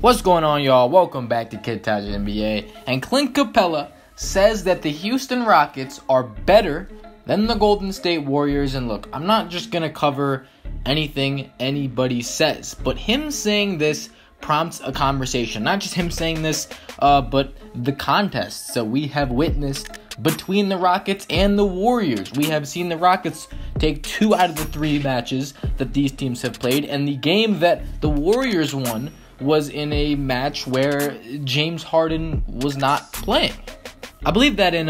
What's going on, y'all? Welcome back to Kid Taj NBA. And Clint Capela says that the Houston Rockets are better than the Golden State Warriors. And look, I'm not just going to cover anything anybody says, but him saying this prompts a conversation. Not just him saying this, but the contests that we have witnessed between the Rockets and the Warriors. We have seen the Rockets take 2 out of the 3 matches that these teams have played, and the game that the Warriors won was in a match where James Harden was not playing. I believe that in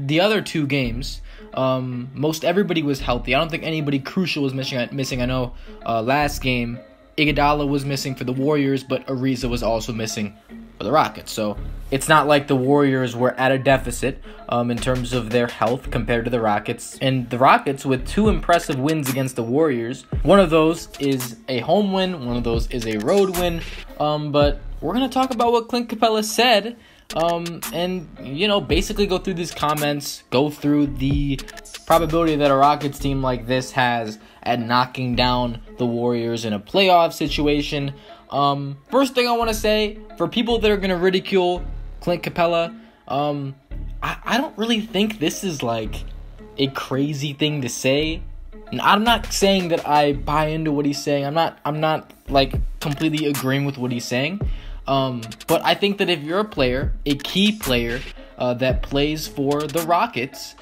the other 2 games, most everybody was healthy. I don't think anybody crucial was missing. I know last game, Iguodala was missing for the Warriors, but Ariza was also missing for the Rockets. So it's not like the Warriors were at a deficit in terms of their health compared to the Rockets. And the Rockets, with 2 impressive wins against the Warriors, one of those is a home win, one of those is a road win. But we're going to talk about what Clint Capela said and, basically go through these comments, go through the probability that a Rockets team like this has at knocking down the Warriors in a playoff situation. First thing I want to say, for people that are going to ridicule Clint Capela, I don't really think this is like a crazy thing to say. And I'm not saying that I buy into what he's saying. I'm not like completely agreeing with what he's saying. But I think that if you're a player, a key player that plays for the Rockets,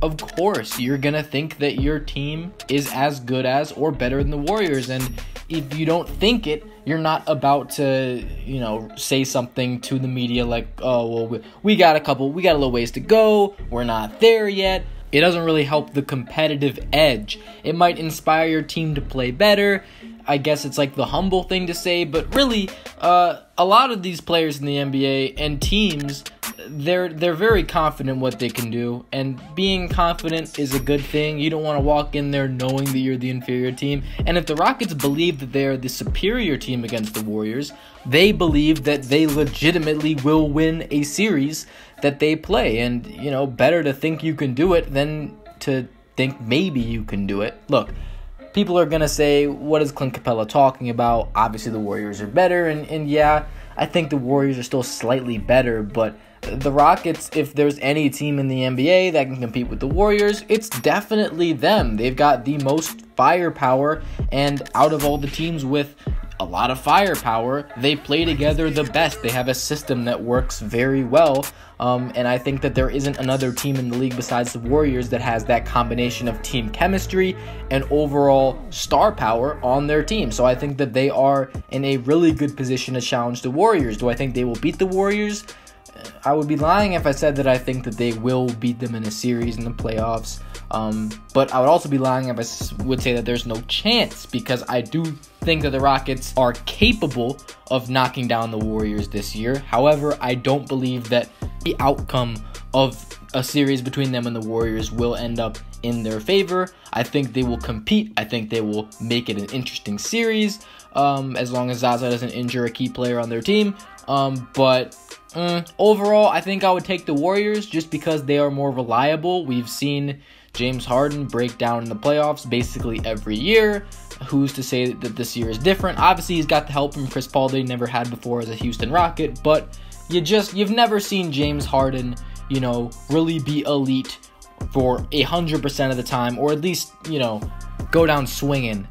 of course, you're going to think that your team is as good as or better than the Warriors. And if you don't think it, you're not about to, say something to the media like, oh, well, we got a little ways to go. We're not there yet. It doesn't really help the competitive edge. It might inspire your team to play better. I guess it's like the humble thing to say, but really, a lot of these players in the NBA and teams, they're very confident what they can do, and being confident is a good thing. You don't want to walk in there knowing that you're the inferior team. And if the Rockets believe that they're the superior team against the Warriors, they believe that they legitimately will win a series that they play. And, better to think you can do it than to think maybe you can do it. Look, people are going to say, what is Clint Capela talking about? Obviously, the Warriors are better, and yeah, I think the Warriors are still slightly better, but the Rockets, if there's any team in the NBA that can compete with the Warriors, it's definitely them. They've got the most firepower, and out of all the teams with a lot of firepower, they play together the best. They have a system that works very well, and I think that there isn't another team in the league besides the Warriors that has that combination of team chemistry and overall star power on their team. So I think that they are in a really good position to challenge the Warriors. Do I think they will beat the Warriors? I would be lying if I said that I think that they will beat them in a series in the playoffs. But I would also be lying if I would say that there's no chance, because I do think that the Rockets are capable of knocking down the Warriors this year. However, I don't believe that the outcome of a series between them and the Warriors will end up in their favor. I think they will compete. I think they will make it an interesting series, as long as Zaza doesn't injure a key player on their team. But overall, I think I would take the Warriors just because they are more reliable. We've seen James Harden break down in the playoffs basically every year. Who's to say that this year is different? Obviously, he's got the help from Chris Paul that he never had before as a Houston Rocket, but you've never seen James Harden, really be elite for 100% of the time, or at least, go down swinging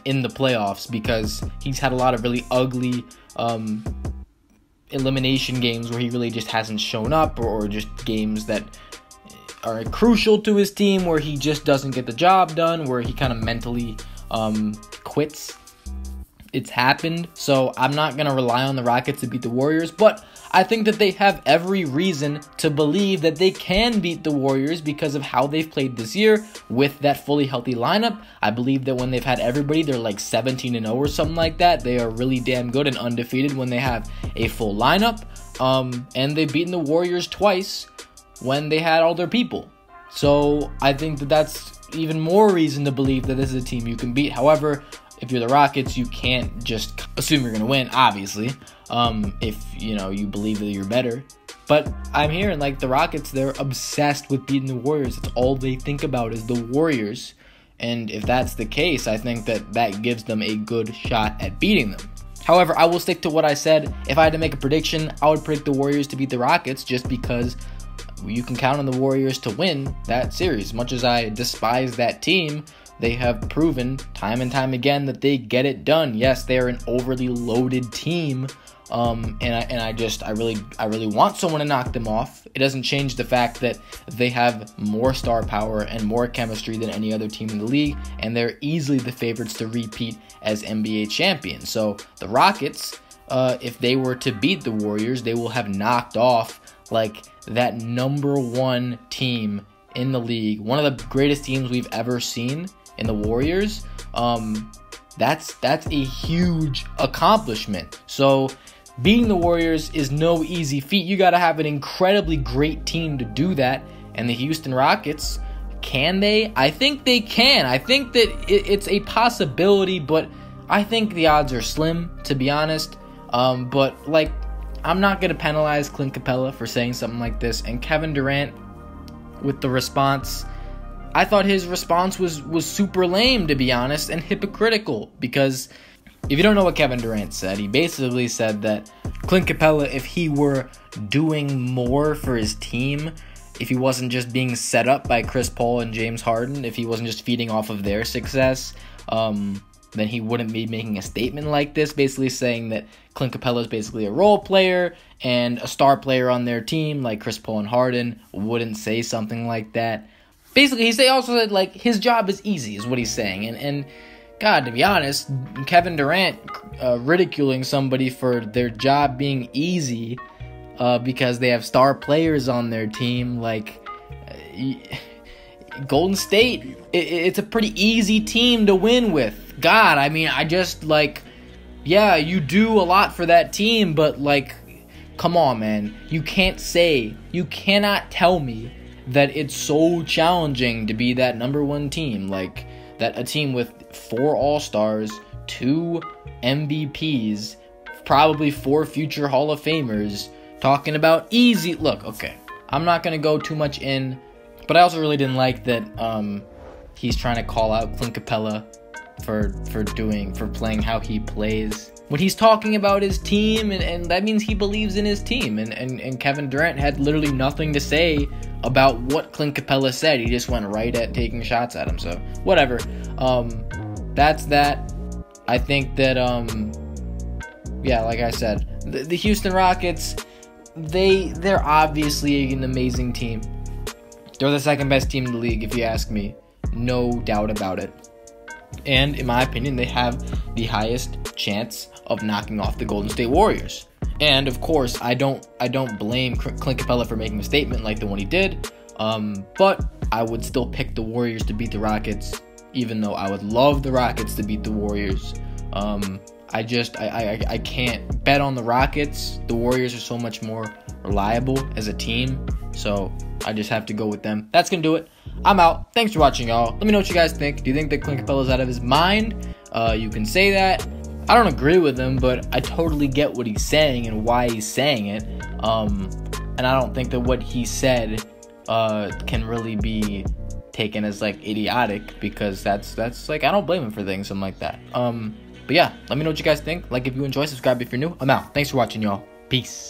in the playoffs, because he's had a lot of really ugly elimination games where he really just hasn't shown up, or just games that are crucial to his team where he just doesn't get the job done, where he kind of mentally quits. It's happened. So I'm not going to rely on the Rockets to beat the Warriors, but I think that they have every reason to believe that they can beat the Warriors because of how they've played this year with that fully healthy lineup. I believe that when they've had everybody, they're like 17-0 or something like that. They are really damn good and undefeated when they have a full lineup. And they've beaten the Warriors twice when they had all their people. So I think that that's even more reason to believe that this is a team you can beat. However, if you're the Rockets, you can't just assume you're going to win, obviously, if, you believe that you're better. But I'm hearing, the Rockets, they're obsessed with beating the Warriors. It's all they think about is the Warriors. And if that's the case, I think that gives them a good shot at beating them. However, I will stick to what I said. If I had to make a prediction, I would predict the Warriors to beat the Rockets just because you can count on the Warriors to win that series. As much as I despise that team, they have proven time and time again that they get it done. Yes, they are an overly loaded team, and I really want someone to knock them off. It doesn't change the fact that they have more star power and more chemistry than any other team in the league, and they're easily the favorites to repeat as NBA champions. So the Rockets, if they were to beat the Warriors, they will have knocked off like that number one team in the league, one of the greatest teams we've ever seen in the Warriors. That's a huge accomplishment. So beating the Warriors is no easy feat. You got to have an incredibly great team to do that. And the Houston Rockets, can they? I think they can. I think that it's a possibility, but I think the odds are slim, to be honest. But like, I'm not going to penalize Clint Capela for saying something like this. And Kevin Durant, with the response, I thought his response was super lame, to be honest, and hypocritical. Because if you don't know what Kevin Durant said, he basically said that Clint Capela, if he were doing more for his team, if he wasn't just being set up by Chris Paul and James Harden, if he wasn't just feeding off of their success, then he wouldn't be making a statement like this, basically saying that Clint Capela is basically a role player and a star player on their team, like Chris Paul and Harden wouldn't say something like that. Basically, he also said, like, his job is easy, is what he's saying. And God, to be honest, Kevin Durant ridiculing somebody for their job being easy because they have star players on their team, like, Golden State, it's a pretty easy team to win with. God, I mean, I just, like, yeah, you do a lot for that team, but, like, come on, man. You cannot tell me that it's so challenging to be that number one team. Like, that a team with 4 All-Stars, 2 MVPs, probably 4 future Hall of Famers, talking about easy. Look, okay, I'm not going to go too much in, but I also really didn't like that he's trying to call out Clint Capela for playing how he plays when he's talking about his team, and that means he believes in his team. And Kevin Durant had literally nothing to say about what Clint Capela said. He just went right at taking shots at him. So whatever. That's that. I think that yeah, like I said, the Houston Rockets, they're obviously an amazing team. They're the second best team in the league, if you ask me. No doubt about it. And in my opinion, they have the highest chance of knocking off the Golden State Warriors. And of course, I don't blame Clint Capela for making a statement like the one he did. But I would still pick the Warriors to beat the Rockets, even though I would love the Rockets to beat the Warriors. I can't bet on the Rockets. The Warriors are so much more reliable as a team, so I just have to go with them. That's gonna do it. I'm out. Thanks for watching, y'all. Let me know what you guys think. Do you think that Clint Capela's out of his mind? You can say that. I don't agree with him, but I totally get what he's saying and why he's saying it. And I don't think that what he said can really be taken as, like, idiotic, because that's like, I don't blame him for saying something like that. But yeah, let me know what you guys think. Like if you enjoy, subscribe if you're new. I'm out. Thanks for watching, y'all. Peace.